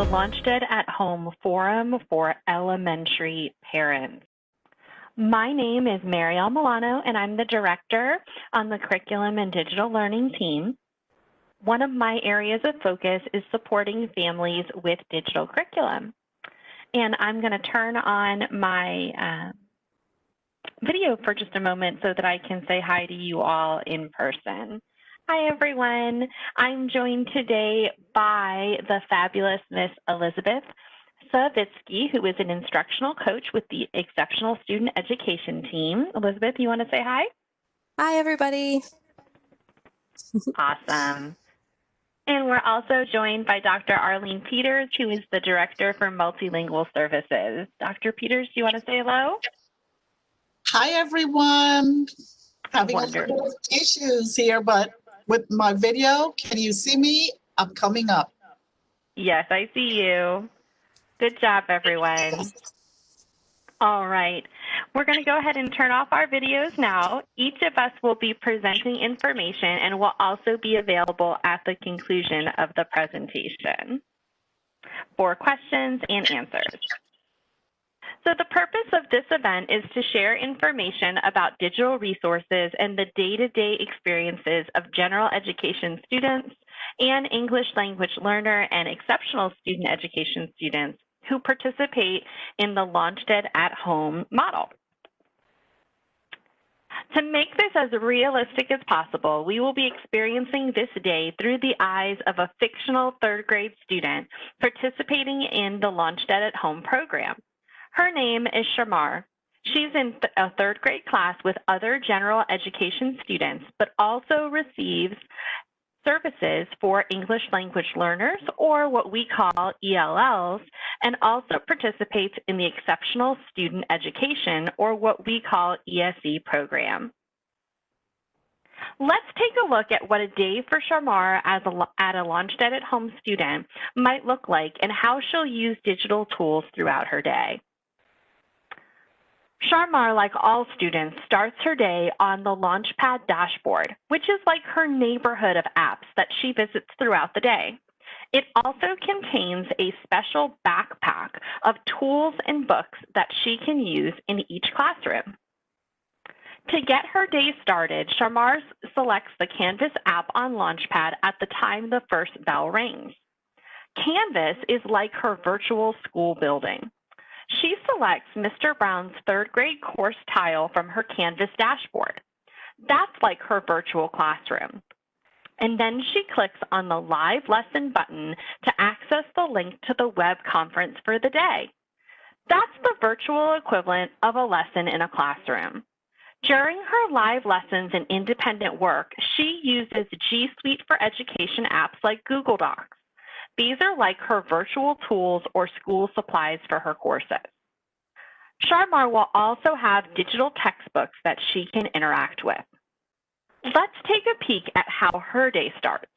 the Launchpad at Home Forum for Elementary Parents. My name is Marielle Milano, and I'm the director on the Curriculum and Digital Learning team. One of my areas of focus is supporting families with digital curriculum. And I'm going to turn on my video for just a moment so that I can say hi to you all in person. Hi, everyone. I'm joined today by the fabulous Miss Elizabeth Savitsky, who is an instructional coach with the Exceptional Student Education team. Elizabeth, you want to say hi? Hi, everybody. Awesome. And we're also joined by Dr. Arlene Peters, who is the Director for Multilingual Services. Dr. Peters, do you want to say hello? Hi, everyone. Having a little issues here, but with my video, can you see me? I'm coming up. Yes, I see you. Good job, everyone. All right. We're going to go ahead and turn off our videos now. Each of us will be presenting information and will also be available at the conclusion of the presentation for questions and answers. So the purpose of this event is to share information about digital resources and the day-to-day experiences of general education students and English language learner and exceptional student education students who participate in the Launchpad at Home model. To make this as realistic as possible, we will be experiencing this day through the eyes of a fictional third grade student participating in the Launchpad at Home program. Her name is Shamar. She's in a third grade class with other general education students, but also receives services for English language learners, or what we call ELLs, and also participates in the Exceptional Student Education, or what we call ESE program. Let's take a look at what a day for Shamar at a Launchpad at Home student might look like and how she'll use digital tools throughout her day. Sharmar, like all students, starts her day on the Launchpad dashboard, which is like her neighborhood of apps that she visits throughout the day. It also contains a special backpack of tools and books that she can use in each classroom. To get her day started, Sharmar selects the Canvas app on Launchpad at the time the first bell rings. Canvas is like her virtual school building. She selects Mr. Brown's third grade course tile from her Canvas dashboard. That's like her virtual classroom. And then she clicks on the live lesson button to access the link to the web conference for the day. That's the virtual equivalent of a lesson in a classroom. During her live lessons and independent work, she uses G Suite for Education apps like Google Docs. These are like her virtual tools or school supplies for her courses. Sharmar will also have digital textbooks that she can interact with. Let's take a peek at how her day starts.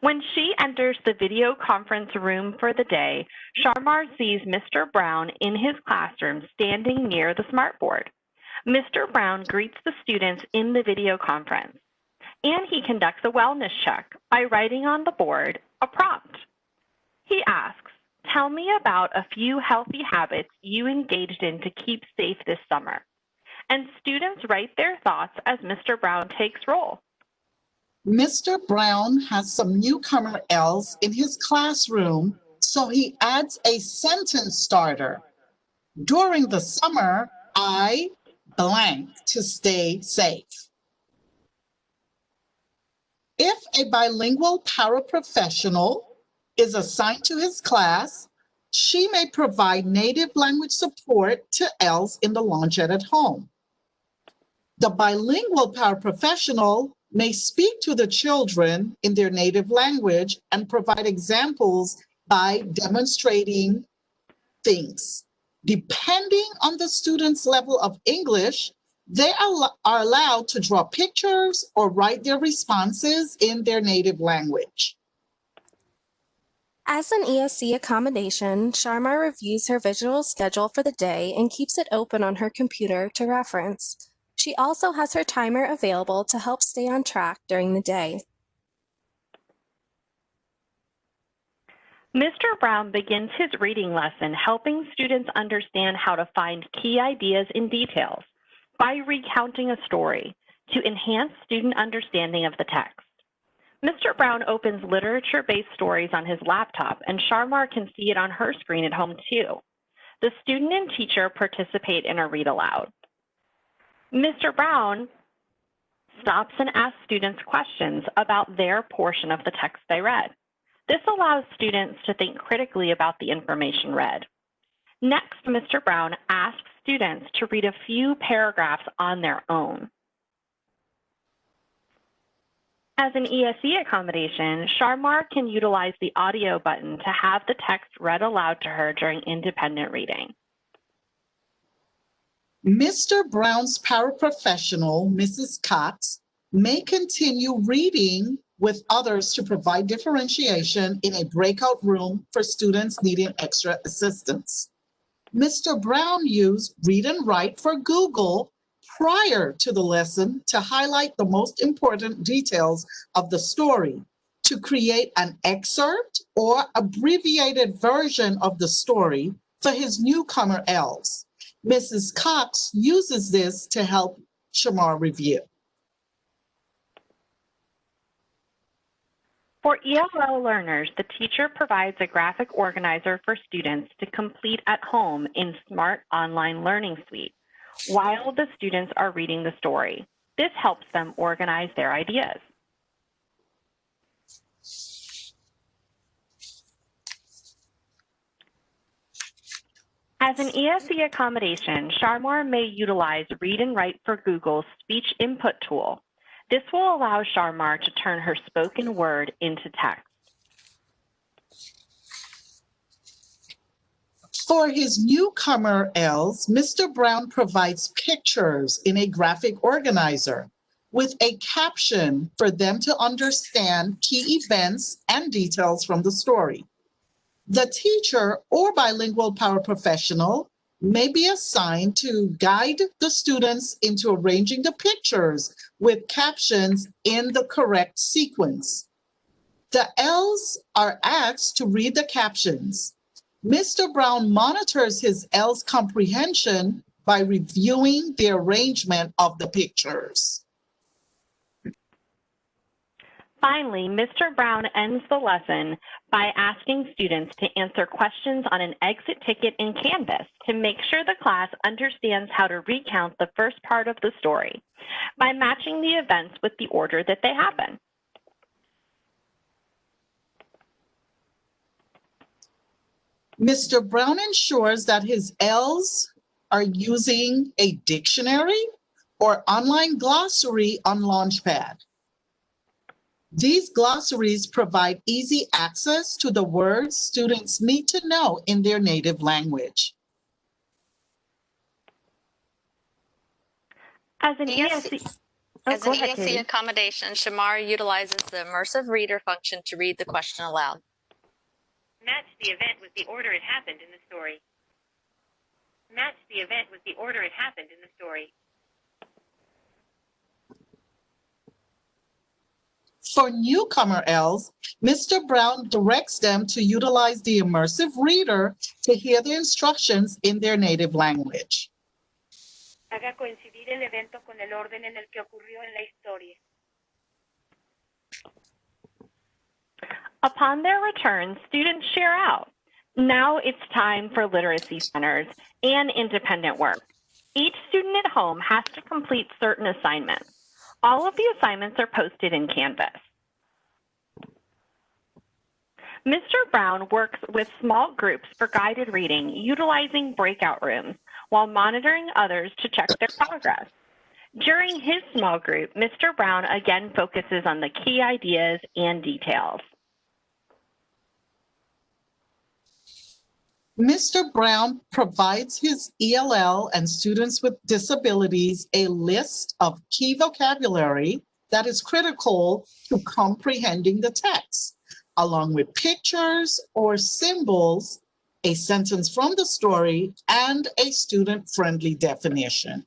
When she enters the video conference room for the day, Sharmar sees Mr. Brown in his classroom standing near the smartboard. Mr. Brown greets the students in the video conference, and he conducts a wellness check by writing on the board a prompt. He asks, "Tell me about a few healthy habits you engaged in to keep safe this summer." And students write their thoughts as Mr. Brown takes roll. Mr. Brown has some newcomer L's in his classroom, so he adds a sentence starter. During the summer, I blank to stay safe. If a bilingual paraprofessional is assigned to his class, she may provide native language support to L's in the Launchpad at Home. The bilingual paraprofessional may speak to the children in their native language and provide examples by demonstrating things. Depending on the student's level of English, they are allowed to draw pictures or write their responses in their native language. As an ESC accommodation, Sharmar reviews her visual schedule for the day and keeps it open on her computer to reference. She also has her timer available to help stay on track during the day. Mr. Brown begins his reading lesson helping students understand how to find key ideas and details by recounting a story to enhance student understanding of the text. Mr. Brown opens literature-based stories on his laptop, and Sharmar can see it on her screen at home too. The student and teacher participate in a read aloud. Mr. Brown stops and asks students questions about their portion of the text they read. This allows students to think critically about the information read. Next, Mr. Brown asks students to read a few paragraphs on their own. As an ESE accommodation, Sharmar can utilize the audio button to have the text read aloud to her during independent reading. Mr. Brown's paraprofessional, Mrs. Cox, may continue reading with others to provide differentiation in a breakout room for students needing extra assistance. Mr. Brown used Read and Write for Google prior to the lesson to highlight the most important details of the story, to create an excerpt or abbreviated version of the story for his newcomer elves. Mrs. Cox uses this to help Sharmar review. For ELL learners, the teacher provides a graphic organizer for students to complete at home in Smart Online Learning Suite while the students are reading the story. This helps them organize their ideas. As an ESE accommodation, Sharmar may utilize Read and Write for Google's speech input tool. This will allow Sharmar to turn her spoken word into text. For his newcomer elves, Mr. Brown provides pictures in a graphic organizer with a caption for them to understand key events and details from the story. The teacher or bilingual paraprofessional may be assigned to guide the students into arranging the pictures with captions in the correct sequence. The elves are asked to read the captions. Mr. Brown monitors his elves' comprehension by reviewing the arrangement of the pictures. Finally, Mr. Brown ends the lesson by asking students to answer questions on an exit ticket in Canvas to make sure the class understands how to recount the first part of the story by matching the events with the order that they happen. Mr. Brown ensures that his elves are using a dictionary or online glossary on Launchpad. These glossaries provide easy access to the words students need to know in their native language. As an ESE accommodation, Sharmar utilizes the immersive reader function to read the question aloud. Match the event with the order it happened in the story. Match the event with the order it happened in the story. For newcomer elves, Mr. Brown directs them to utilize the immersive reader to hear the instructions in their native language. Haga coincidir el evento con el orden en el que ocurrió en la historia. Upon their return, students share out. Now it's time for literacy centers and independent work. Each student at home has to complete certain assignments. All of the assignments are posted in Canvas. Mr. Brown works with small groups for guided reading, utilizing breakout rooms, while monitoring others to check their progress. During his small group, Mr. Brown again focuses on the key ideas and details. Mr. Brown provides his ELL and students with disabilities a list of key vocabulary that is critical to comprehending the text, along with pictures or symbols, a sentence from the story, and a student-friendly definition.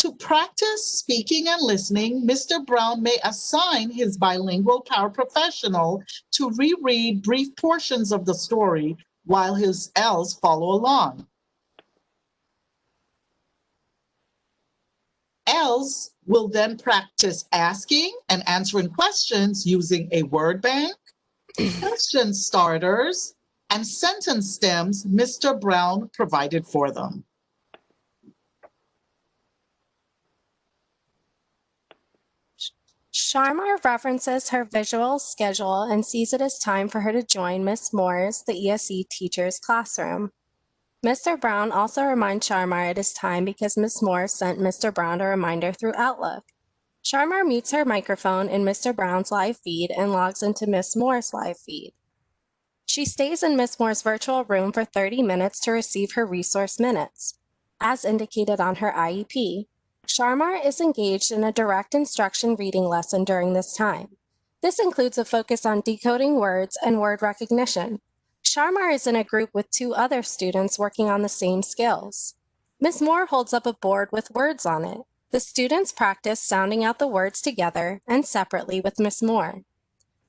To practice speaking and listening, Mr. Brown may assign his bilingual paraprofessional to reread brief portions of the story while his L's follow along. L's will then practice asking and answering questions using a word bank, question starters, and sentence stems Mr. Brown provided for them. Sharmar references her visual schedule and sees it as time for her to join Miss Moore's, the ESE teacher's classroom. Mr. Brown also reminds Sharmar it is time because Miss Moore sent Mr. Brown a reminder through Outlook. Sharmar mutes her microphone in Mr. Brown's live feed and logs into Miss Moore's live feed. She stays in Miss Moore's virtual room for 30 minutes to receive her resource minutes. As indicated on her IEP, Sharmar is engaged in a direct instruction reading lesson during this time. This includes a focus on decoding words and word recognition. Sharmar is in a group with 2 other students working on the same skills. Ms. Moore holds up a board with words on it. The students practice sounding out the words together and separately with Ms. Moore.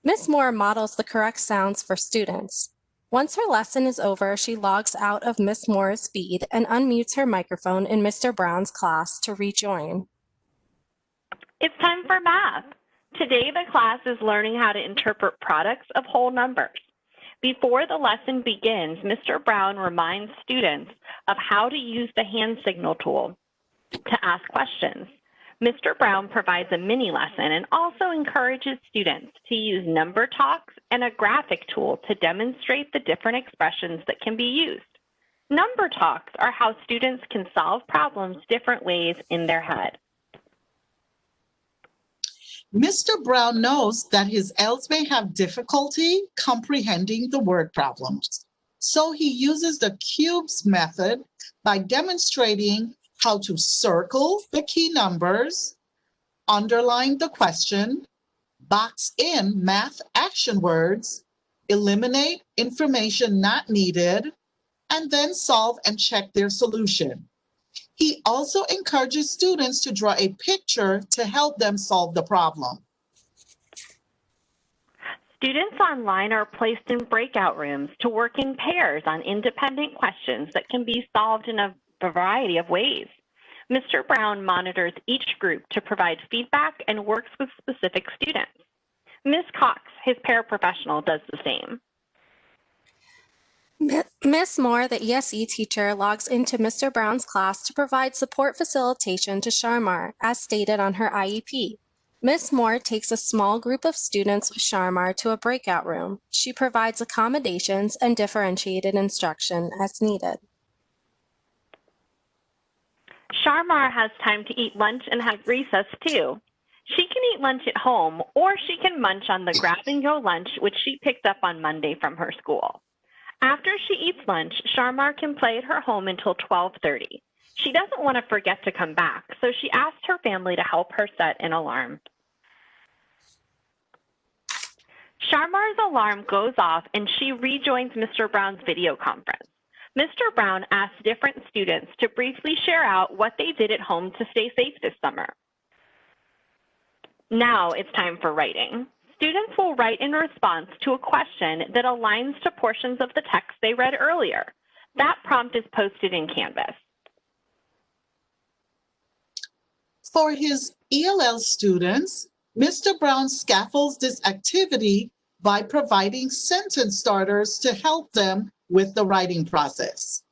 Ms. Moore models the correct sounds for students. Once her lesson is over, she logs out of Ms. Moore's feed and unmutes her microphone in Mr. Brown's class to rejoin. It's time for math. Today, the class is learning how to interpret products of whole numbers. Before the lesson begins, Mr. Brown reminds students of how to use the hand signal tool to ask questions. Mr. Brown provides a mini lesson and also encourages students to use number talks and a graphic tool to demonstrate the different expressions that can be used. Number talks are how students can solve problems different ways in their head. Mr. Brown knows that his L's may have difficulty comprehending the word problems. So he uses the cubes method by demonstrating how to circle the key numbers, underline the question, box in math action words, eliminate information not needed, and then solve and check their solution. He also encourages students to draw a picture to help them solve the problem. Students online are placed in breakout rooms to work in pairs on independent questions that can be solved in a variety of ways. Mr. Brown monitors each group to provide feedback and works with specific students. Ms. Cox, his paraprofessional, does the same. Ms. Moore, the ESE teacher, logs into Mr. Brown's class to provide support facilitation to Sharmar, as stated on her IEP. Ms. Moore takes a small group of students with Sharmar to a breakout room. She provides accommodations and differentiated instruction as needed. Sharmar has time to eat lunch and have recess too. She can eat lunch at home, or she can munch on the grab-and-go lunch which she picked up on Monday from her school. After she eats lunch, Sharmar can play at her home until 12:30. She doesn't want to forget to come back, so she asks her family to help her set an alarm. Sharmar's alarm goes off and she rejoins Mr. Brown's video conference. Mr. Brown asks different students to briefly share out what they did at home to stay safe this summer. Now it's time for writing. Students will write in response to a question that aligns to portions of the text they read earlier. That prompt is posted in Canvas. For his ELL students, Mr. Brown scaffolds this activity by providing sentence starters to help them with the writing process.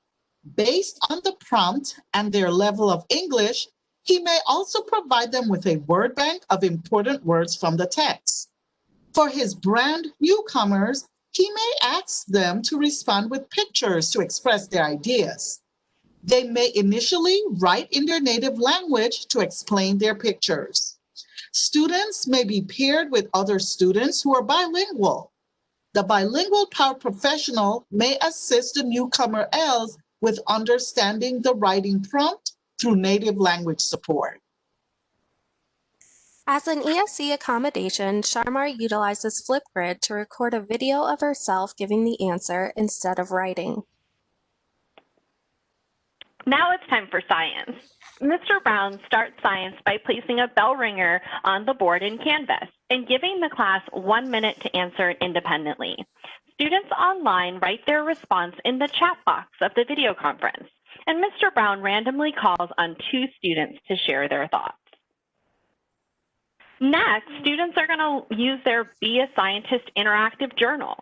Based on the prompt and their level of English, he may also provide them with a word bank of important words from the text. For his brand newcomers, he may ask them to respond with pictures to express their ideas. They may initially write in their native language to explain their pictures. Students may be paired with other students who are bilingual. The bilingual paraprofessional may assist the newcomer L's with understanding the writing prompt through native language support. As an ESE accommodation, Sharmar utilizes Flipgrid to record a video of herself giving the answer instead of writing. Now it's time for science. Mr. Brown starts science by placing a bell ringer on the board in Canvas and giving the class 1 minute to answer it independently. Students online write their response in the chat box of the video conference, and Mr. Brown randomly calls on 2 students to share their thoughts. Next, students are going to use their Be a Scientist interactive journal.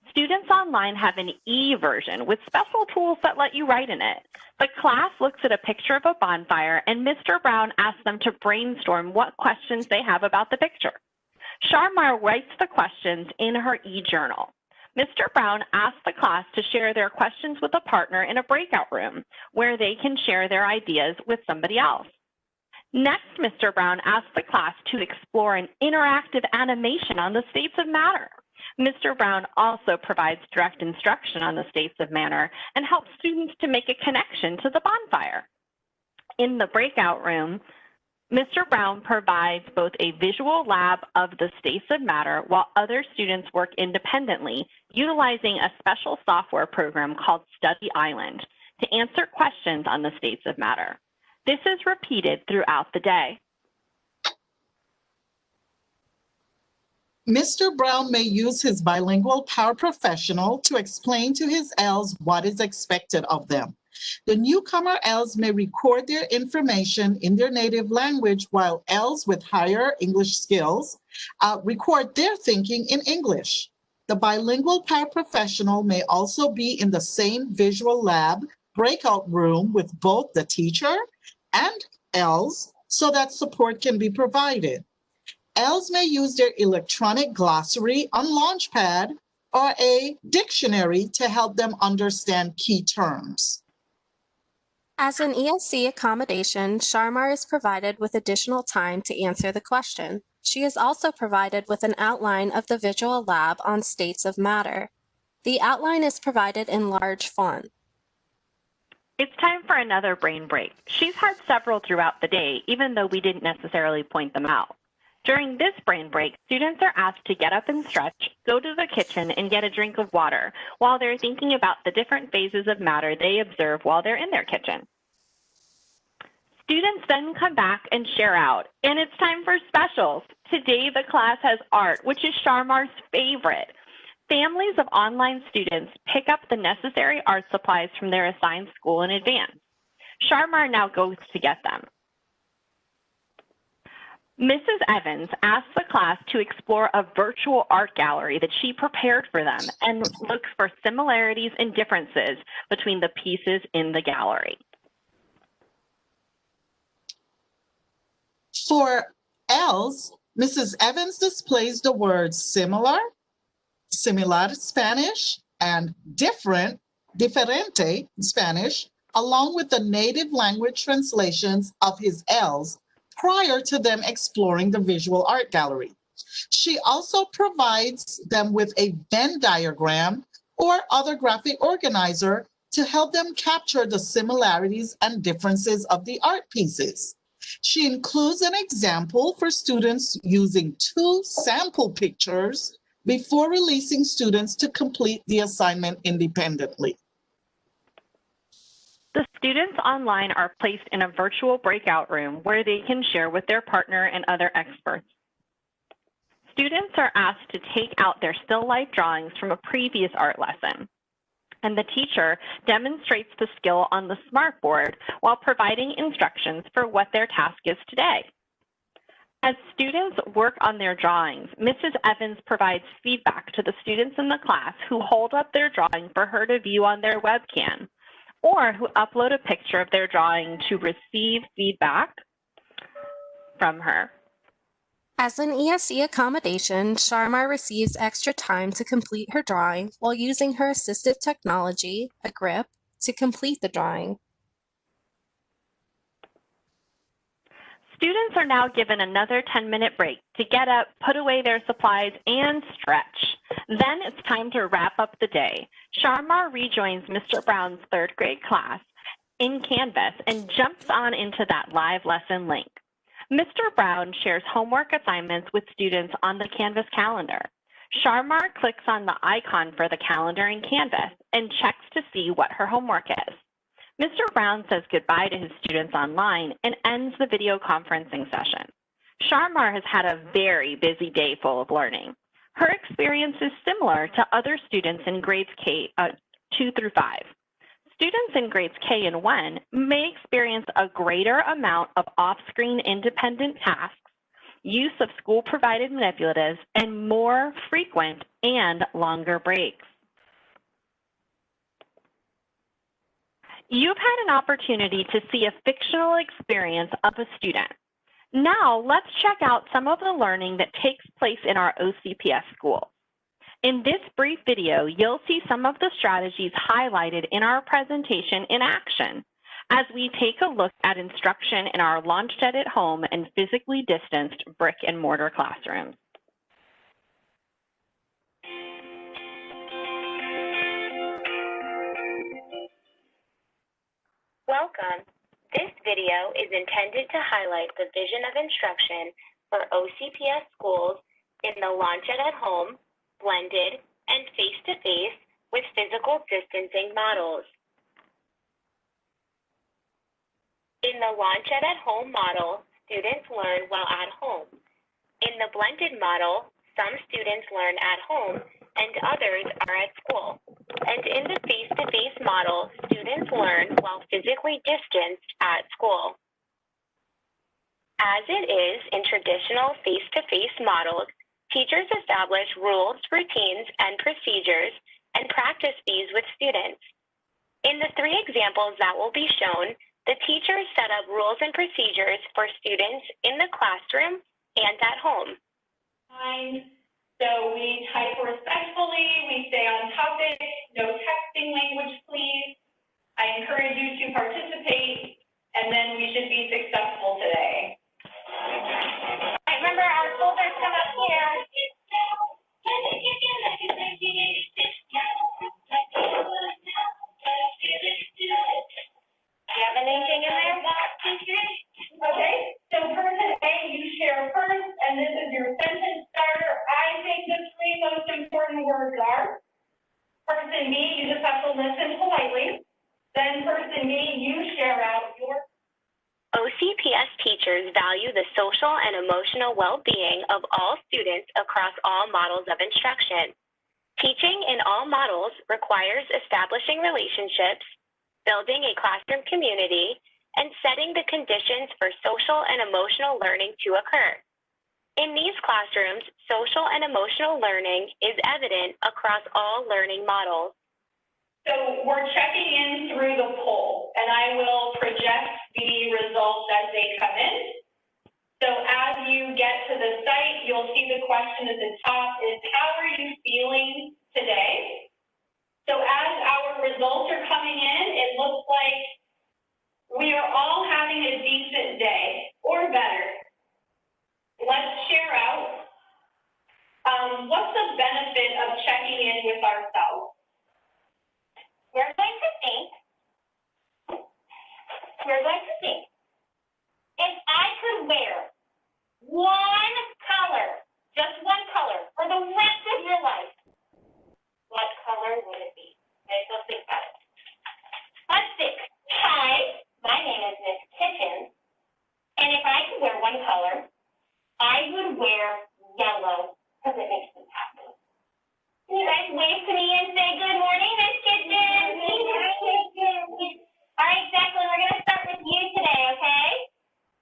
Students online have an e-version with special tools that let you write in it. The class looks at a picture of a bonfire, and Mr. Brown asks them to brainstorm what questions they have about the picture. Sharmar writes the questions in her e-journal. Mr. Brown asks the class to share their questions with a partner in a breakout room where they can share their ideas with somebody else. Next, Mr. Brown asks the class to explore an interactive animation on the states of matter. Mr. Brown also provides direct instruction on the states of matter and helps students to make a connection to the bonfire. In the breakout room, Mr. Brown provides both a visual lab of the states of matter while other students work independently, utilizing a special software program called Study Island to answer questions on the states of matter. This is repeated throughout the day. Mr. Brown may use his bilingual paraprofessional to explain to his ELs what is expected of them. The newcomer ELs may record their information in their native language, while ELs with higher English skills record their thinking in English. The bilingual paraprofessional may also be in the same visual lab breakout room with both the teacher and ELs so that support can be provided. ELs may use their electronic glossary on Launchpad or a dictionary to help them understand key terms. As an ESC accommodation, Sharmar is provided with additional time to answer the question. She is also provided with an outline of the visual lab on states of matter. The outline is provided in large font. It's time for another brain break. She's had several throughout the day, even though we didn't necessarily point them out. During this brain break, students are asked to get up and stretch, go to the kitchen, and get a drink of water while they're thinking about the different phases of matter they observe while they're in their kitchen. Students then come back and share out, and it's time for specials. Today, the class has art, which is Sharmar's favorite. Families of online students pick up the necessary art supplies from their assigned school in advance. Sharmar now goes to get them. Mrs. Evans asked the class to explore a virtual art gallery that she prepared for them and looks for similarities and differences between the pieces in the gallery. For ELs, Mrs. Evans displays the words similar, similar Spanish, and different, diferente Spanish, along with the native language translations of his ELs prior to them exploring the visual art gallery. She also provides them with a Venn diagram or other graphic organizer to help them capture the similarities and differences of the art pieces. She includes an example for students using 2 sample pictures before releasing students to complete the assignment independently. The students online are placed in a virtual breakout room where they can share with their partner and other experts. Students are asked to take out their still life drawings from a previous art lesson, and the teacher demonstrates the skill on the smartboard while providing instructions for what their task is today. As students work on their drawings, Mrs. Evans provides feedback to the students in the class who hold up their drawing for her to view on their webcam, or who upload a picture of their drawing to receive feedback from her. As an ESC accommodation, Sharmar receives extra time to complete her drawing while using her assistive technology, a grip, to complete the drawing. Students are now given another 10-minute break to get up, put away their supplies, and stretch. Then it's time to wrap up the day. Sharmar rejoins Mr. Brown's 3rd grade class in Canvas and jumps on into that live lesson link. Mr. Brown shares homework assignments with students on the Canvas calendar. Sharmar clicks on the icon for the calendar in Canvas and checks to see what her homework is. Mr. Brown says goodbye to his students online and ends the video conferencing session. Sharmar has had a very busy day full of learning. Her experience is similar to other students in grades K 2 through 5. Students in grades K and 1 may experience a greater amount of off-screen independent tasks, use of school-provided manipulatives, and more frequent and longer breaks. You've had an opportunity to see a fictional experience of a student. Now, let's check out some of the learning that takes place in our OCPS schools. In this brief video, you'll see some of the strategies highlighted in our presentation in action as we take a look at instruction in our Launchpad at Home and physically distanced brick and mortar classrooms. Welcome. This video is intended to highlight the vision of instruction for OCPS schools in the Launchpad at Home, blended, and face-to-face with physical distancing models. In the Launchpad at Home model, students learn while at home. In the blended model, some students learn at home and others are at school. And in the face-to-face model, students learn while physically distanced at school. As it is in traditional face-to-face models, teachers establish rules, routines, and procedures and practice these with students. In the 3 examples that will be shown, the teachers set up rules and procedures for students in the classroom and at home. So we type respectfully, we stay on topic, no texting language, please. I encourage you to participate, and then we should be successful today. Remember, our folders come up here. Do you have anything in there? Okay, so person A, you share first, and this is your sentence starter. I think the 3 most important words are. Person B, you just have to listen politely. Then person B, you share out your. OCPS teachers value the social and emotional well-being of all students across all models of instruction. Teaching in all models requires establishing relationships, building a classroom community, and setting the conditions for social and emotional learning to occur. In these classrooms, social and emotional learning is evident across all learning models. So we're checking in through the poll, and I will project the results as they come in. So as you get to the site, you'll see the question at the top is, how are you feeling today? So as our results are coming in, it looks like we are all having a decent day, or better. Let's share out. What's the benefit of checking in with ourselves? We're going to think. If I could wear one color, just one color, for the rest of your life, what color would it be? Okay, so think about it. Let's think. Hi, my name is Miss Kitchens, and if I could wear one color, I would wear yellow because it makes me happy. Can you guys wave to me and say good morning, Miss Kitchens? All right, Jacqueline, we're going to start with you today, okay?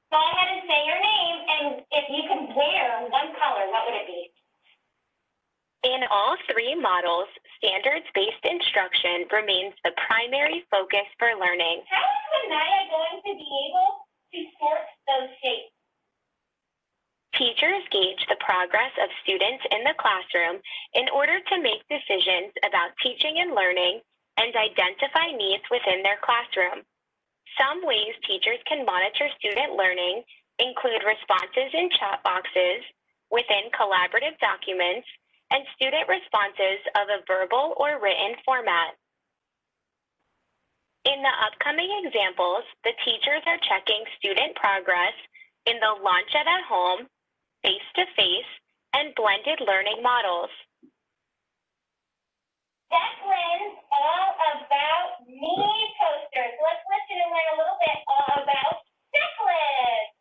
Go ahead and say your name, and if you could wear one color, what would it be? In all 3 models, standards-based instruction remains the primary focus for learning. How is Anaya going to be able to sort those shapes? Teachers gauge the progress of students in the classroom in order to make decisions about teaching and learning and identify needs within their classroom. Some ways teachers can monitor student learning include responses in chat boxes, within collaborative documents, and student responses of a verbal or written format. In the upcoming examples, the teachers are checking student progress in the Launchpad at Home, face-to-face, and blended learning models. Declan's All About Me posters. Let's listen and learn a little bit all about Declan.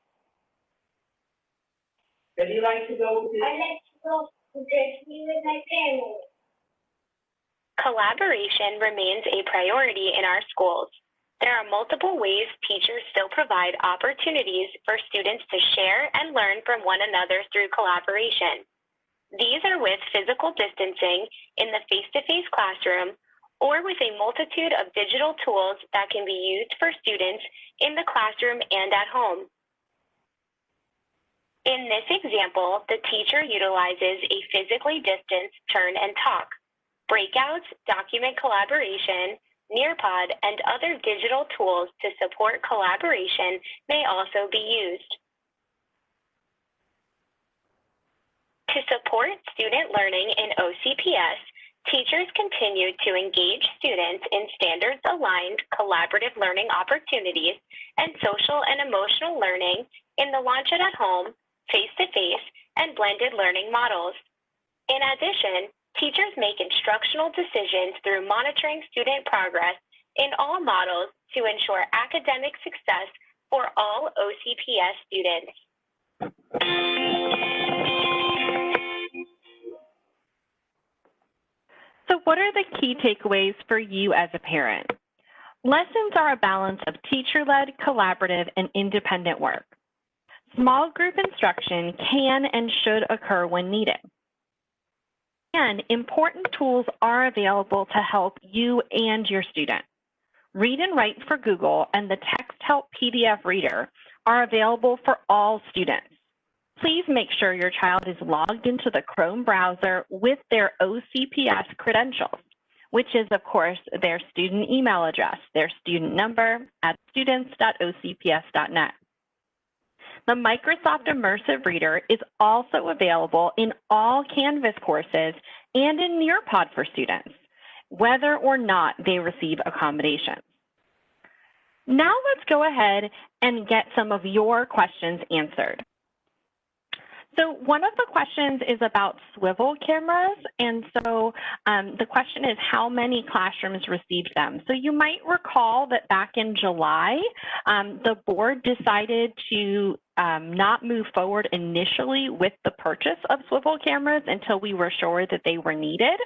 Where do you like to go with I like to go to Disney with my family. Collaboration remains a priority in our schools. There are multiple ways teachers still provide opportunities for students to share and learn from one another through collaboration. These are with physical distancing in the face-to-face classroom or with a multitude of digital tools that can be used for students in the classroom and at home. In this example, the teacher utilizes a physically distanced turn and talk. Breakouts, document collaboration, Nearpod, and other digital tools to support collaboration may also be used. To support student learning in OCPS, teachers continue to engage students in standards-aligned collaborative learning opportunities and social and emotional learning in the Launch It at Home, face-to-face, and blended learning models. In addition, teachers make instructional decisions through monitoring student progress in all models to ensure academic success for all OCPS students. So what are the key takeaways for you as a parent? Lessons are a balance of teacher-led, collaborative, and independent work. Small group instruction can and should occur when needed. And important tools are available to help you and your student. Read and Write for Google and the Text Help PDF Reader are available for all students. Please make sure your child is logged into the Chrome browser with their OCPS credentials, which is, of course, their student email address, their student number at students.ocps.net. The Microsoft Immersive Reader is also available in all Canvas courses and in Nearpod for students, whether or not they receive accommodations. Now let's go ahead and get some of your questions answered. So one of the questions is about swivel cameras, and so the question is how many classrooms received them. So you might recall that back in July, the board decided to not move forward initially with the purchase of swivel cameras until we were sure that they were needed.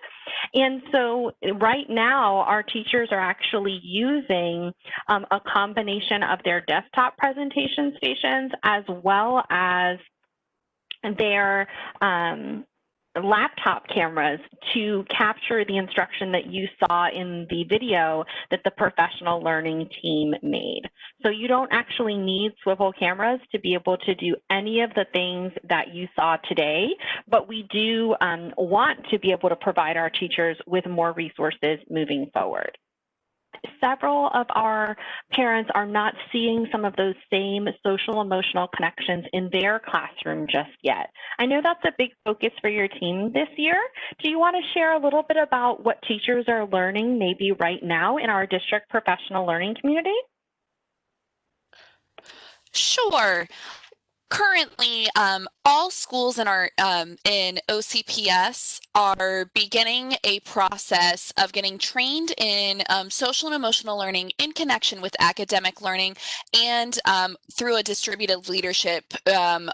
And so right now, our teachers are actually using a combination of their desktop presentation stations as well as their laptop cameras to capture the instruction that you saw in the video that the professional learning team made. So you don't actually need swivel cameras to be able to do any of the things that you saw today, but we do want to be able to provide our teachers with more resources moving forward. Several of our parents are not seeing some of those same social emotional connections in their classroom just yet. I know that's a big focus for your team this year. Do you want to share a little bit about what teachers are learning maybe right now in our district professional learning community? Sure. Currently, all schools in our in OCPS are beginning a process of getting trained in social and emotional learning in connection with academic learning and through a distributed leadership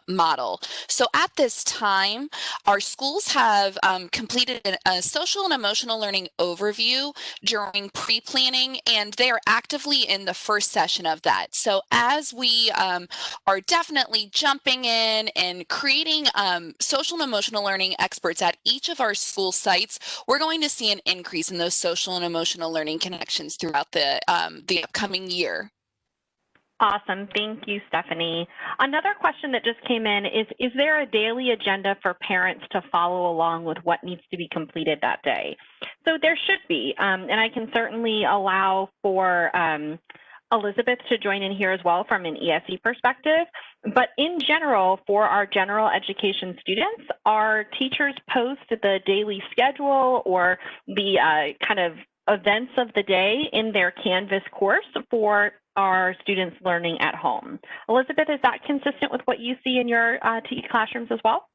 model. So at this time, our schools have completed a social and emotional learning overview during pre-planning, and they are actively in the first session of that. So as we are definitely jumping in and creating social and emotional learning experts at each of our school sites, we're going to see an increase in those social and emotional learning connections throughout the upcoming year. Awesome. Thank you, Stephanie. Another question that just came in is there a daily agenda for parents to follow along with what needs to be completed that day? So there should be, and I can certainly allow for Elizabeth to join in here as well from an ESE perspective. But in general, for our general education students, our teachers post the daily schedule or the kind of events of the day in their Canvas course for our students learning at home. Elizabeth, is that consistent with what you see in your TE classrooms as well?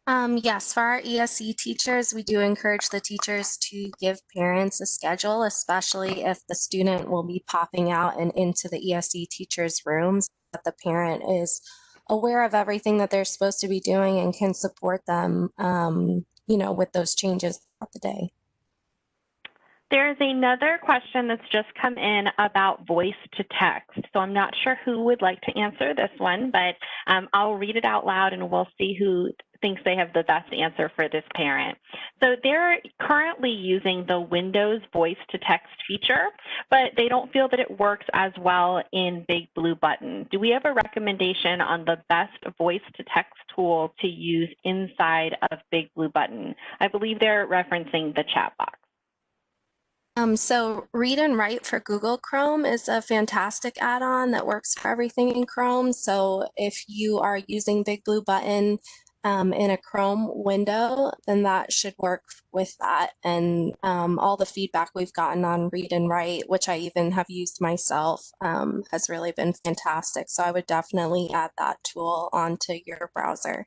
Yes, for our ESE teachers, we do encourage the teachers to give parents a schedule, especially if the student will be popping out and into the ESE teacher's rooms, that the parent is aware of everything that they're supposed to be doing and can support them, with those changes throughout the day. There's another question that's just come in about voice to text. So I'm not sure who would like to answer this one, but I'll read it out loud and we'll see who thinks they have the best answer for this parent. So they're currently using the Windows voice to text feature, but they don't feel that it works as well in Big Blue Button. Do we have a recommendation on the best voice to text tool to use inside of Big Blue Button? I believe they're referencing the chat box. So Read and Write for Google Chrome is a fantastic add-on that works for everything in Chrome. So if you are using Big Blue Button in a Chrome window, then that should work with that. And all the feedback we've gotten on Read and Write, which I even have used myself, has really been fantastic. So I would definitely add that tool onto your browser.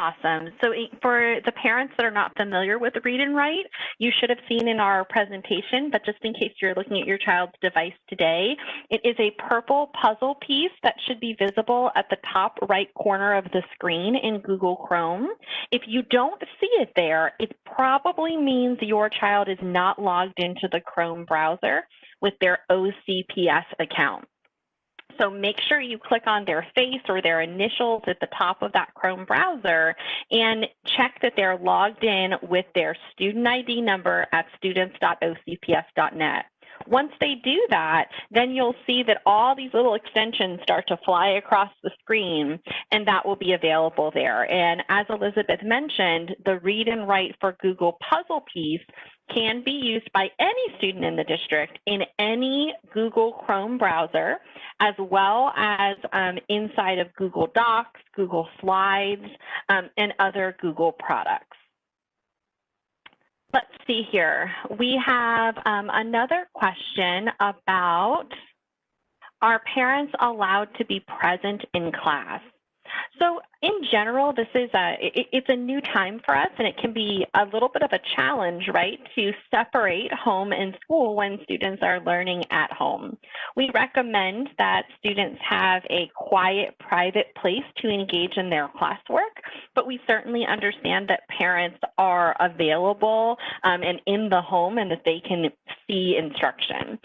Awesome. So for the parents that are not familiar with Read and Write, you should have seen in our presentation, but just in case you're looking at your child's device today, it is a purple puzzle piece that should be visible at the top right corner of the screen in Google Chrome. If you don't see it there, it probably means your child is not logged into the Chrome browser with their OCPS account. So make sure you click on their face or their initials at the top of that Chrome browser and check that they're logged in with their student ID number at students.ocps.net. Once they do that, then you'll see that all these little extensions start to fly across the screen, and that will be available there. And as Elizabeth mentioned, the Read and Write for Google puzzle piece can be used by any student in the district in any Google Chrome browser, as well as inside of Google Docs, Google Slides, and other Google products. Let's see here. We have another question about, are parents allowed to be present in class? So in general, this is it's a new time for us, and it can be a little bit of a challenge, right, to separate home and school when students are learning at home. We recommend that students have a quiet, private place to engage in their classwork, but we certainly understand that parents are available and in the home and that they can see instruction.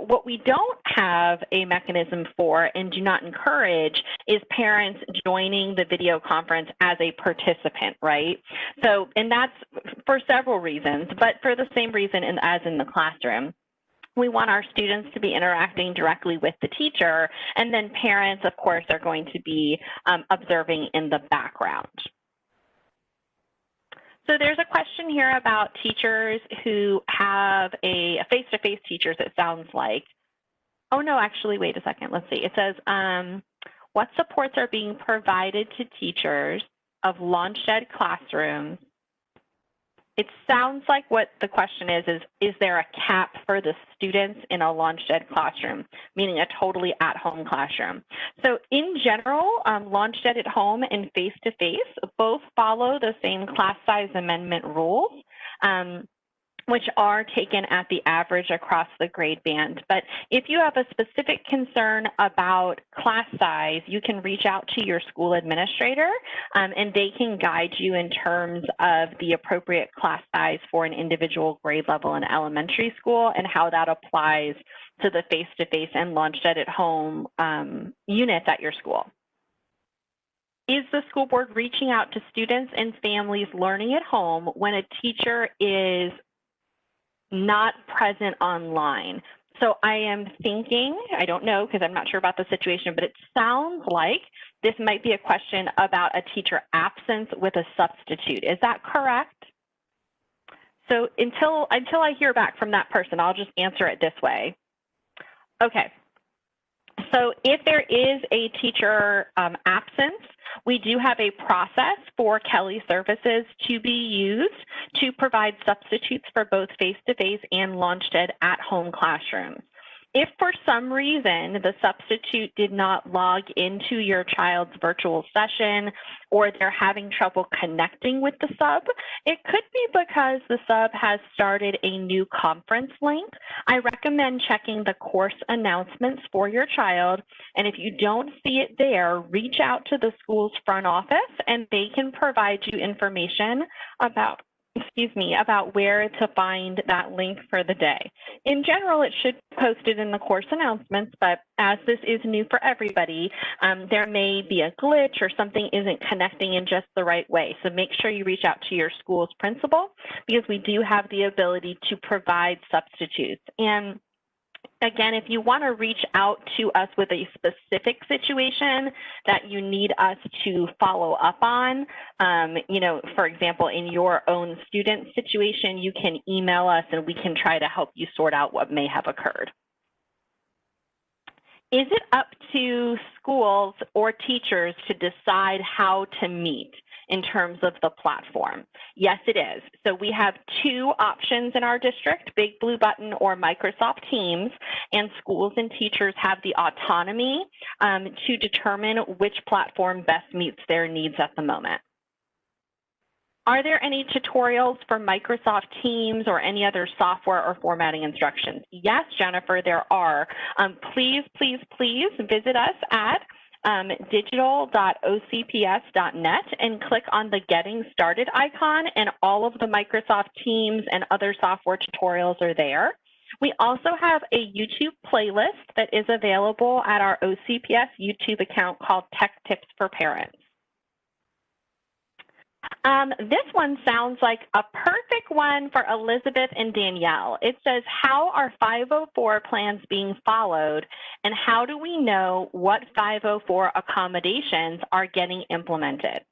What we don't have a mechanism for and do not encourage is parents joining the video conference as a participant, right? So, and that's for several reasons, but for the same reason as in the classroom. We want our students to be interacting directly with the teacher, and then parents, of course, are going to be observing in the background. So there's a question here about teachers who have a face-to-face teachers, it sounds like. Oh, no, actually, wait a second. Let's see. It says, what supports are being provided to teachers of LaunchEd classrooms? It sounds like what the question is there a cap for the students in a LaunchEd classroom, meaning a totally at-home classroom? So in general, LaunchEd at home and face-to-face both follow the same class size amendment rules, which are taken at the average across the grade band. But if you have a specific concern about class size, you can reach out to your school administrator and they can guide you in terms of the appropriate class size for an individual grade level in elementary school and how that applies to the face-to-face and LaunchEd at home units at your school. Is the school board reaching out to students and families learning at home when a teacher is not present online? So I am thinking, I don't know because I'm not sure about the situation, but it sounds like this might be a question about a teacher absence with a substitute. Is that correct? So until I hear back from that person, I'll just answer it this way. Okay. So if there is a teacher absence, we do have a process for Kelly Services to be used to provide substitutes for both face-to-face and LaunchEd at-home classrooms. If for some reason the substitute did not log into your child's virtual session or they're having trouble connecting with the sub, it could be because the sub has started a new conference link. I recommend checking the course announcements for your child, and if you don't see it there, reach out to the school's front office and they can provide you information about where to find that link for the day. In general, it should be posted in the course announcements, but as this is new for everybody, there may be a glitch or something isn't connecting in just the right way. So make sure you reach out to your school's principal because we do have the ability to provide substitutes. And again, if you want to reach out to us with a specific situation that you need us to follow up on, for example, in your own student situation, you can email us and we can try to help you sort out what may have occurred. Is it up to schools or teachers to decide how to meet in terms of the platform? Yes, it is. So we have two options in our district, Big Blue Button or Microsoft Teams, and schools and teachers have the autonomy to determine which platform best meets their needs at the moment. Are there any tutorials for Microsoft Teams or any other software or formatting instructions? Yes, Jennifer, there are. Please visit us at digital.ocps.net and click on the Getting Started icon, and all of the Microsoft Teams and other software tutorials are there. We also have a YouTube playlist that is available at our OCPS YouTube account called Tech Tips for Parents. This one sounds like a perfect one for Elizabeth and Danielle. It says, how are 504 plans being followed, and how do we know what 504 accommodations are getting implemented?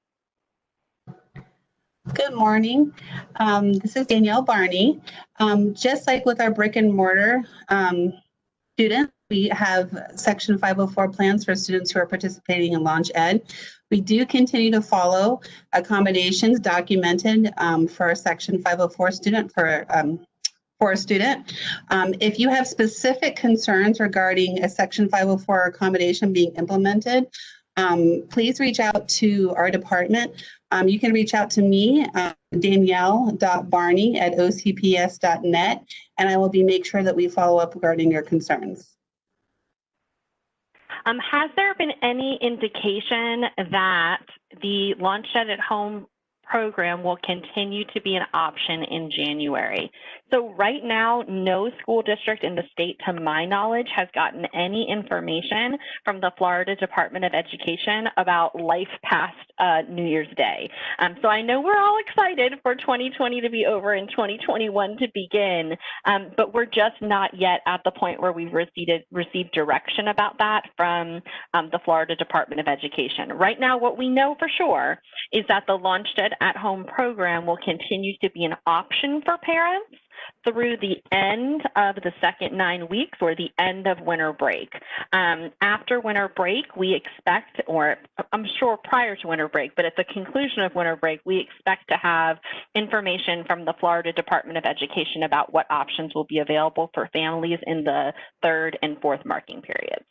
Good morning. This is Danielle Barney. Just like with our brick and mortar students, we have Section 504 plans for students who are participating in Launch Ed. We do continue to follow accommodations documented for a Section 504 student for a student. If you have specific concerns regarding a Section 504 accommodation being implemented, please reach out to our department. You can reach out to me, danielle.barney@ocps.net, and I will make sure that we follow up regarding your concerns. Has there been any indication that the Launch Ed at Home program will continue to be an option in January? So right now, no school district in the state, to my knowledge, has gotten any information from the Florida Department of Education about life past New Year's Day. So I know we're all excited for 2020 to be over and 2021 to begin, but we're just not yet at the point where we've received direction about that from the Florida Department of Education. Right now, what we know for sure is that the Launch Ed at Home program will continue to be an option for parents through the end of the second 9 weeks or the end of winter break. After winter break, we expect, or I'm sure prior to winter break, but at the conclusion of winter break, we expect to have information from the Florida Department of Education about what options will be available for families in the third and fourth marking periods.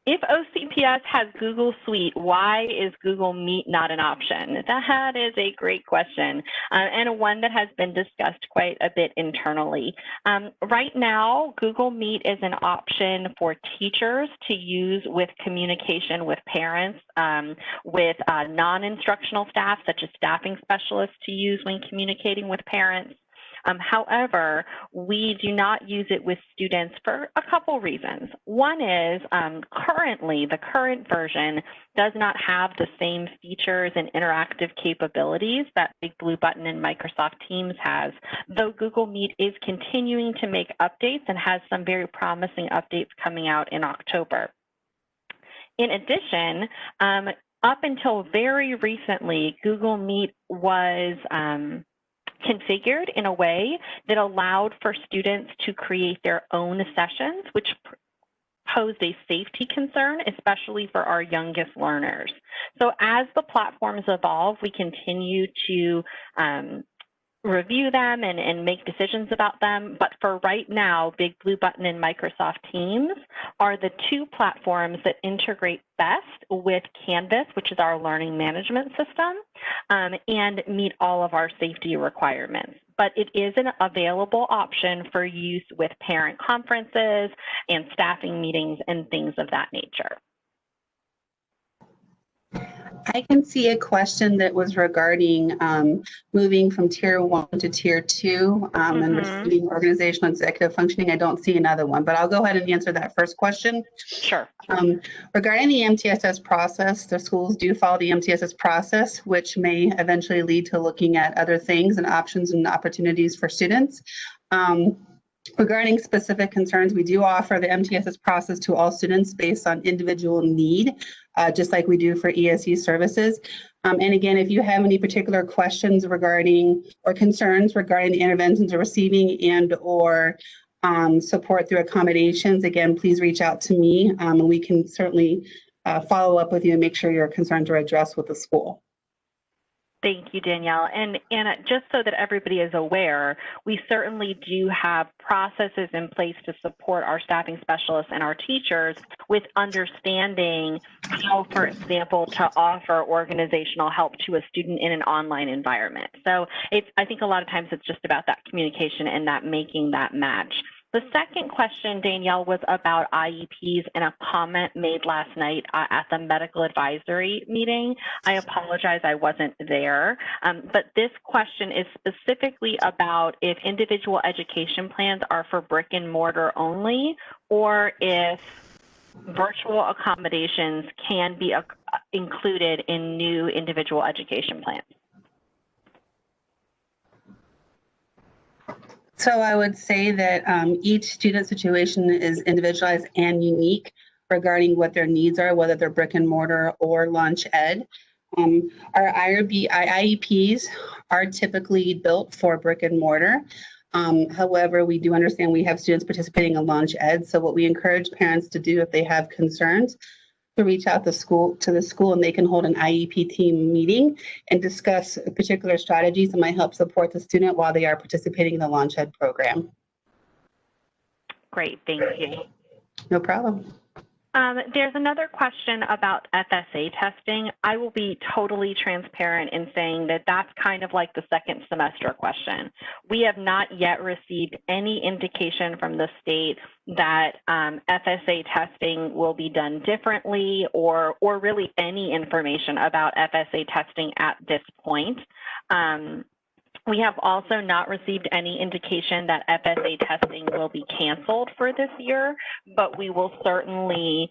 If OCPS has Google Suite, why is Google Meet not an option? That is a great question, and one that has been discussed quite a bit internally. Right now, Google Meet is an option for teachers to use with communication with parents, with non-instructional staff, such as staffing specialists, to use when communicating with parents. However, we do not use it with students for a couple reasons. One is currently, the current version does not have the same features and interactive capabilities that Big Blue Button and Microsoft Teams has, though Google Meet is continuing to make updates and has some very promising updates coming out in October. In addition, up until very recently, Google Meet was configured in a way that allowed for students to create their own sessions, which posed a safety concern, especially for our youngest learners. So as the platforms evolve, we continue to review them and make decisions about them. But for right now, Big Blue Button and Microsoft Teams are the two platforms that integrate best with Canvas, which is our learning management system, and meet all of our safety requirements. But it is an available option for use with parent conferences and staffing meetings and things of that nature. I can see a question that was regarding moving from Tier 1 to Tier 2 and receiving organizational executive functioning. I don't see another one, but I'll go ahead and answer that first question. Sure. Regarding the MTSS process, the schools do follow the MTSS process, which may eventually lead to looking at other things and options and opportunities for students. Regarding specific concerns, we do offer the MTSS process to all students based on individual need, just like we do for ESE services. And again, if you have any particular questions regarding or concerns regarding the interventions you're receiving and or support through accommodations, again, please reach out to me and we can certainly follow up with you and make sure your concerns are addressed with the school. Thank you, Danielle. And just so that everybody is aware, we certainly do have processes in place to support our staffing specialists and our teachers with understanding how, for example, to offer organizational help to a student in an online environment. So I think a lot of times it's just about that communication and that making that match. The second question, Danielle, was about IEPs and a comment made last night at the medical advisory meeting. I apologize, I wasn't there. But this question is specifically about if individual education plans are for brick and mortar only, or if virtual accommodations can be included in new individual education plans. So I would say that each student situation is individualized and unique regarding what their needs are, whether they're brick and mortar or launch ed. Our IEPs are typically built for brick and mortar. However, we do understand we have students participating in launch ed. So what we encourage parents to do if they have concerns, to reach out to the school and they can hold an IEP team meeting and discuss particular strategies that might help support the student while they are participating in the Launch Ed program. Great, thank you. No problem. There's another question about FSA testing. I will be totally transparent in saying that that's kind of like the second semester question. We have not yet received any indication from the state that FSA testing will be done differently or really any information about FSA testing at this point. We have also not received any indication that FSA testing will be canceled for this year, but we will certainly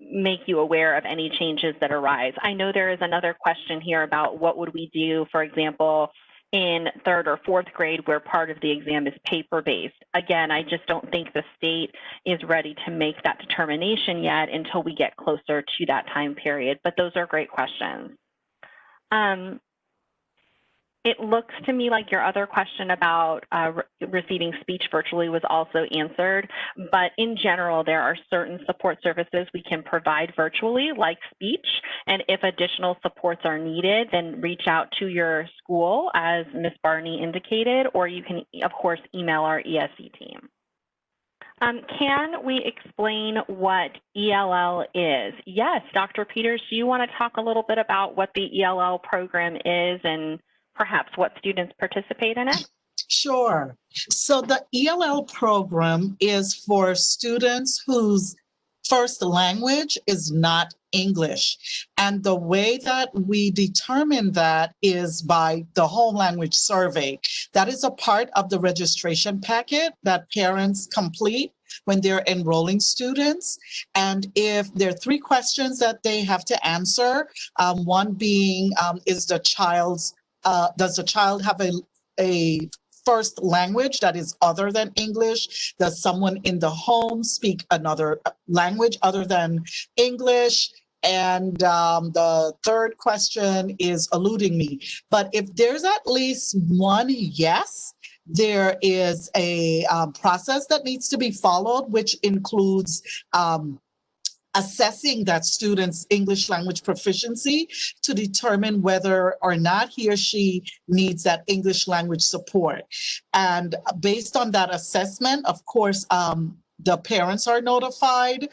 make you aware of any changes that arise. I know there is another question here about what would we do, for example, in third or fourth grade where part of the exam is paper-based. Again, I just don't think the state is ready to make that determination yet until we get closer to that time period, but those are great questions. It looks to me like your other question about receiving speech virtually was also answered, but in general, there are certain support services we can provide virtually, like speech, and if additional supports are needed, then reach out to your school, as Ms. Barney indicated, or you can, of course, email our ESE team. Can we explain what ELL is? Yes, Dr. Peters, do you want to talk a little bit about what the ELL program is and perhaps what students participate in it? Sure. So the ELL program is for students whose first language is not English. And the way that we determine that is by the home language survey. That is a part of the registration packet that parents complete when they're enrolling students. And if there are 3 questions that they have to answer, one being, does the child have a first language that is other than English? Does someone in the home speak another language other than English? And the third question is eluding me. But if there's at least one yes, there is a process that needs to be followed, which includes assessing that student's English language proficiency to determine whether or not he or she needs that English language support. And based on that assessment, of course, the parents are notified.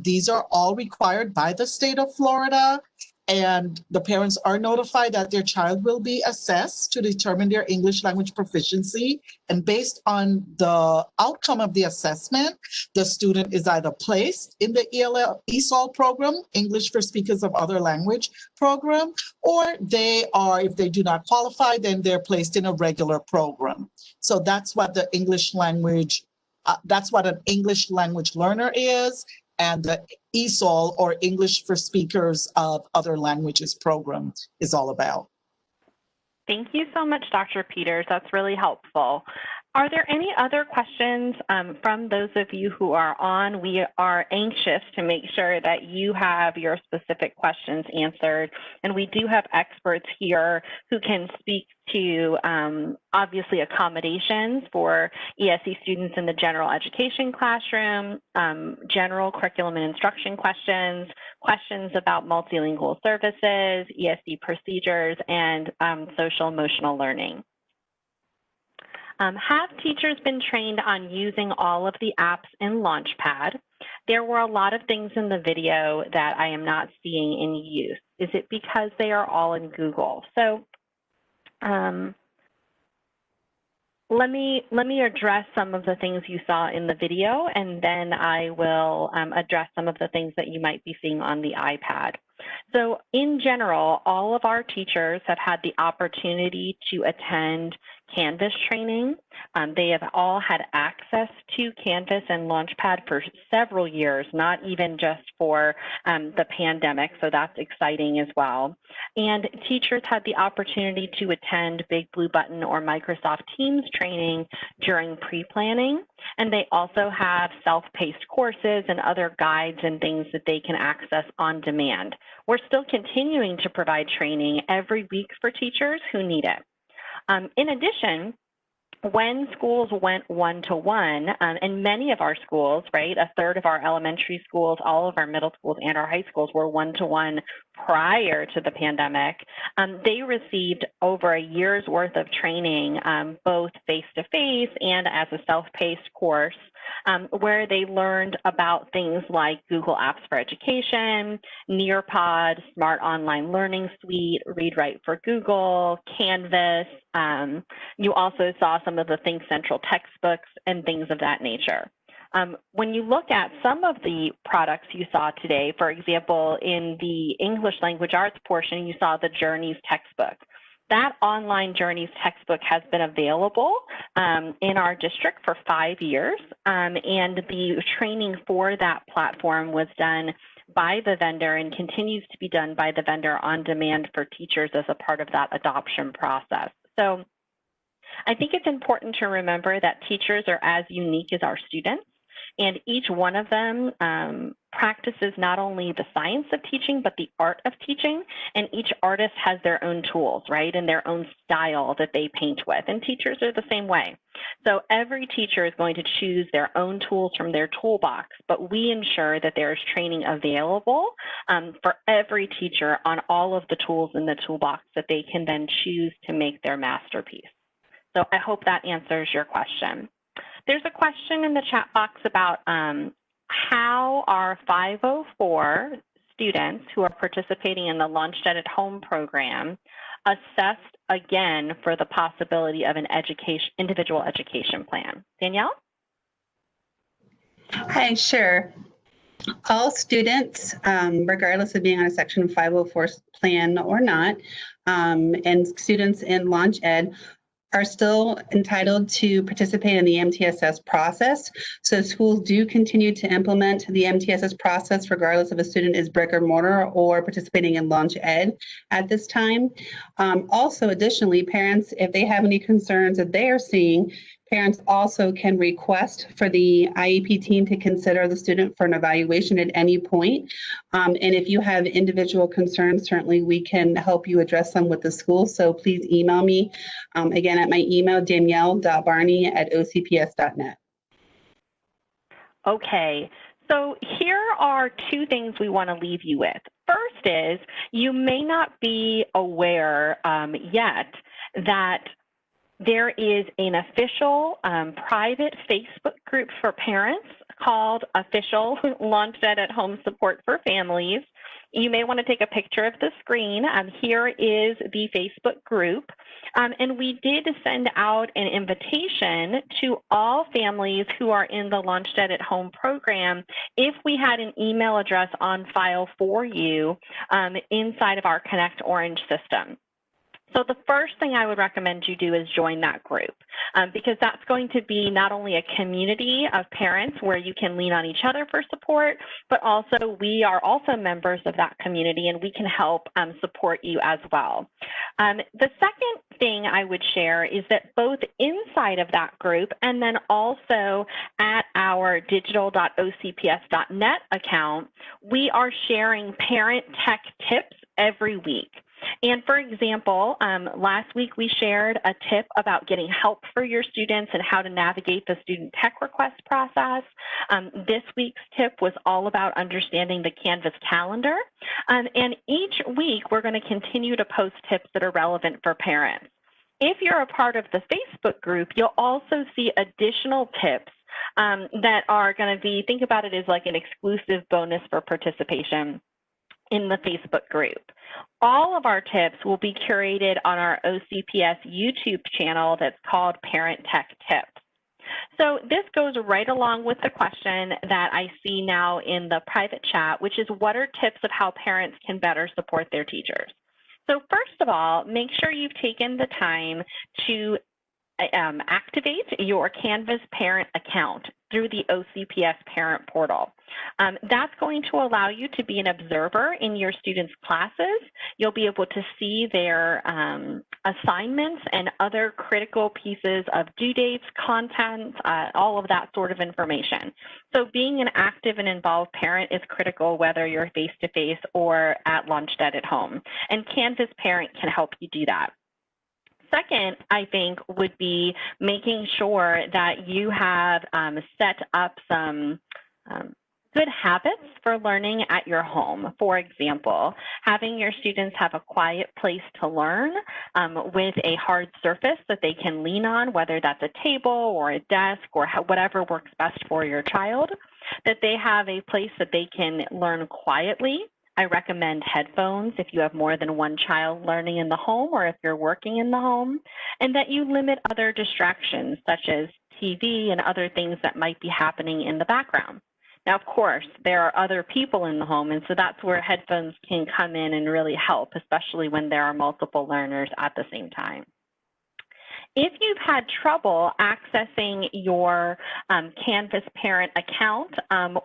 These are all required by the state of Florida. And the parents are notified that their child will be assessed to determine their English language proficiency. And based on the outcome of the assessment, the student is either placed in the ESOL program, English for Speakers of Other Language program, or they are, if they do not qualify, then they're placed in a regular program. So that's what the English language, that's what an English language learner is. And the ESOL, or English for Speakers of Other Languages program, is all about. Thank you so much, Dr. Peters. That's really helpful. Are there any other questions from those of you who are on? We are anxious to make sure that you have your specific questions answered. And we do have experts here who can speak to, obviously, accommodations for ESE students in the general education classroom, general curriculum and instruction questions, questions about multilingual services, ESE procedures, and social emotional learning. Have teachers been trained on using all of the apps in Launchpad? There were a lot of things in the video that I am not seeing in use. Is it because they are all in Google? So let me address some of the things you saw in the video, and then I will address some of the things that you might be seeing on the iPad. So in general, all of our teachers have had the opportunity to attend Canvas training. They have all had access to Canvas and Launchpad for several years, not even just for the pandemic, so that's exciting as well. And teachers had the opportunity to attend Big Blue Button or Microsoft Teams training during pre-planning, and they also have self-paced courses and other guides and things that they can access on demand. We're still continuing to provide training every week for teachers who need it. In addition, when schools went one-to-one, and many of our schools, right, a third of our elementary schools, all of our middle schools, and our high schools were one-to-one prior to the pandemic, they received over a year's worth of training, both face-to-face and as a self-paced course, where they learned about things like Google Apps for Education, Nearpod, Smart Online Learning Suite, Read Write for Google, Canvas. You also saw some of the Think Central textbooks and things of that nature. When you look at some of the products you saw today, for example, in the English Language Arts portion, you saw the Journeys textbook. That online Journeys textbook has been available in our district for 5 years, and the training for that platform was done by the vendor and continues to be done by the vendor on demand for teachers as a part of that adoption process. So I think it's important to remember that teachers are as unique as our students, and each one of them practices not only the science of teaching, but the art of teaching, and each artist has their own tools, right, and their own style that they paint with, and teachers are the same way. So every teacher is going to choose their own tools from their toolbox, but we ensure that there is training available for every teacher on all of the tools in the toolbox that they can then choose to make their masterpiece. So I hope that answers your question. There's a question in the chat box about how are 504 students who are participating in the LaunchEd at Home program assessed again for the possibility of an individual education plan. Danielle? Hi, sure. All students, regardless of being on a Section 504 plan or not, and students in LaunchEd are still entitled to participate in the MTSS process. So schools do continue to implement the MTSS process regardless if a student is brick or mortar or participating in LaunchEd at this time. Also, additionally, parents, if they have any concerns that they are seeing, parents also can request for the IEP team to consider the student for an evaluation at any point. And if you have individual concerns, certainly we can help you address them with the school. So please email me, again, at my email, danielle.barney@ocps.net. Okay, So here are two things we want to leave you with. First is you may not be aware yet that there is an official private Facebook group for parents called Official LaunchEd at Home Support for Families. You may want to take a picture of the screen. Here is the Facebook group. And we did send out an invitation to all families who are in the LaunchEd at Home program if we had an email address on file for you inside of our Connect Orange system. So the first thing I would recommend you do is join that group because that's going to be not only a community of parents where you can lean on each other for support, but also we are also members of that community and we can help support you as well. The second thing I would share is that both inside of that group and then also at our digital.ocps.net account, we are sharing parent tech tips every week. And for example, last week we shared a tip about getting help for your students and how to navigate the student tech request process. This week's tip was all about understanding the Canvas calendar. And each week we're going to continue to post tips that are relevant for parents. If you're a part of the Facebook group, you'll also see additional tips that are going to be, think about it as like an exclusive bonus for participation in the Facebook group. All of our tips will be curated on our OCPS YouTube channel that's called Parent Tech Tips. So this goes right along with the question that I see now in the private chat, which is what are tips of how parents can better support their teachers? So first of all, make sure you've taken the time to activate your Canvas parent account through the OCPS parent portal. That's going to allow you to be an observer in your students' classes. You'll be able to see their assignments and other critical pieces of due dates, content, all of that sort of information. So being an active and involved parent is critical whether you're face-to-face or at LaunchEd at home. And Canvas Parent can help you do that. Second, I think, would be making sure that you have set up some good habits for learning at your home. For example, having your students have a quiet place to learn with a hard surface that they can lean on, whether that's a table or a desk or whatever works best for your child, that they have a place that they can learn quietly. I recommend headphones if you have more than one child learning in the home or if you're working in the home, and that you limit other distractions such as TV and other things that might be happening in the background. Now, of course, there are other people in the home, and so that's where headphones can come in and really help, especially when there are multiple learners at the same time. If you've had trouble accessing your Canvas parent account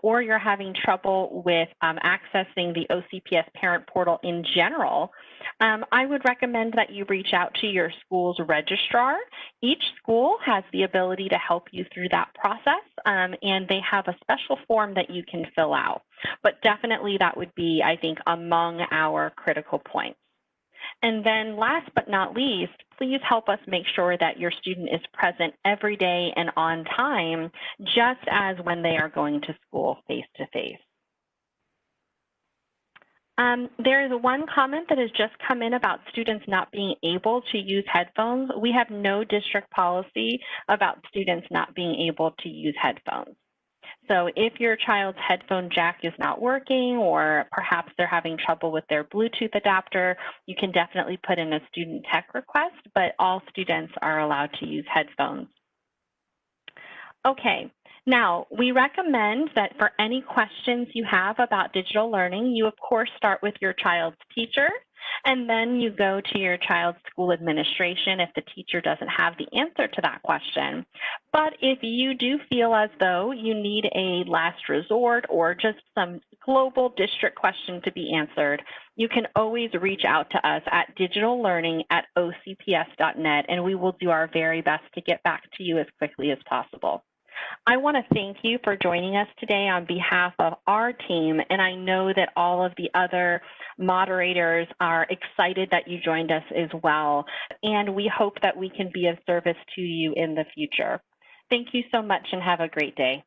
or you're having trouble with accessing the OCPS parent portal in general, I would recommend that you reach out to your school's registrar. Each school has the ability to help you through that process, and they have a special form that you can fill out. But definitely that would be, I think, among our critical points. And then last but not least, please help us make sure that your student is present every day and on time, just as when they are going to school face-to-face. There is one comment that has just come in about students not being able to use headphones. We have no district policy about students not being able to use headphones. So if your child's headphone jack is not working or perhaps they're having trouble with their Bluetooth adapter, you can definitely put in a student tech request, but all students are allowed to use headphones. Okay, now we recommend that for any questions you have about digital learning, you of course start with your child's teacher, and then you go to your child's school administration if the teacher doesn't have the answer to that question. But if you do feel as though you need a last resort or just some global district question to be answered, you can always reach out to us at digitallearning@ocps.net, and we will do our very best to get back to you as quickly as possible. I want to thank you for joining us today on behalf of our team, and I know that all of the other moderators are excited that you joined us as well, and we hope that we can be of service to you in the future. Thank you so much and have a great day.